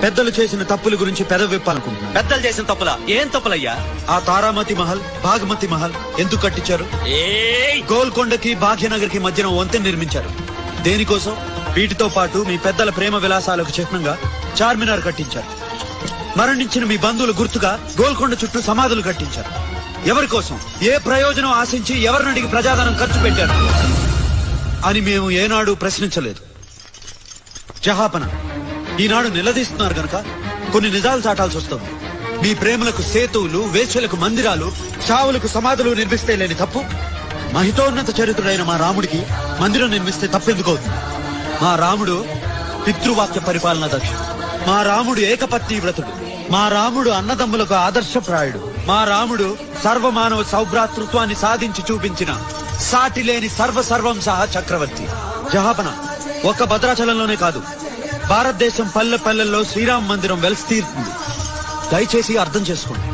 పెద్దలు చేసిన తప్పుల గురించి పెదవిప్పాలనుకుంటున్నాను. పెద్దలు చేసిన తప్పులా? ఏం తప్పులయ్యా? ఆ తారామతి మహల్, బాగమతి మహల్ ఎందుకు కట్టించారు? గోల్కొండకి భాగ్యనగర్ కి మధ్యన వంతెన నిర్మించారు. దేనికోసం? వీటితో పాటు మీ పెద్దల ప్రేమ విలాసాలకు చిహ్నంగా చార్మినార్ కట్టించారు. మరణించిన మీ బంధువుల గుర్తుగా గోల్కొండ చుట్టూ సమాధులు కట్టించారు. ఎవరి కోసం, ఏ ప్రయోజనం ఆశించి ఎవరిని అడిగి ప్రజాధనం ఖర్చు పెట్టారు అని మేము ఏనాడు ప్రశ్నించలేదు. జహాపన, ఈనాడు నిలదీస్తున్నారు గనక కొన్ని నిజాలు చాటాల్సి వస్తుంది. మీ ప్రేమలకు సేతువులు, వేశ్యలకు మందిరాలు, చావులకు సమాధులు నిర్మిస్తే లేని తప్పు, మహితోన్నత చరిత్రుడైన మా రాముడికి మందిరం నిర్మిస్తే తప్పెందుకు అవుతుంది? మా రాముడు పితృవాక్య పరిపాలన దక్షుడు. మా రాముడు ఏకపత్ని వ్రతుడు. మా రాముడు అన్నదమ్ములకు ఆదర్శప్రాయుడు. మా రాముడు సర్వమానవ సౌభ్రాతృత్వాన్ని సాధించి చూపించిన సాటిలేని సర్వం సహా చక్రవర్తి. జహాపన, ఒక్క భద్రాచలంలోనే కాదు, భారతదేశం పల్లె పల్లెల్లో శ్రీరామ మందిరం వెలిసి తీరుతుంది. దయచేసి అర్థం చేసుకోండి.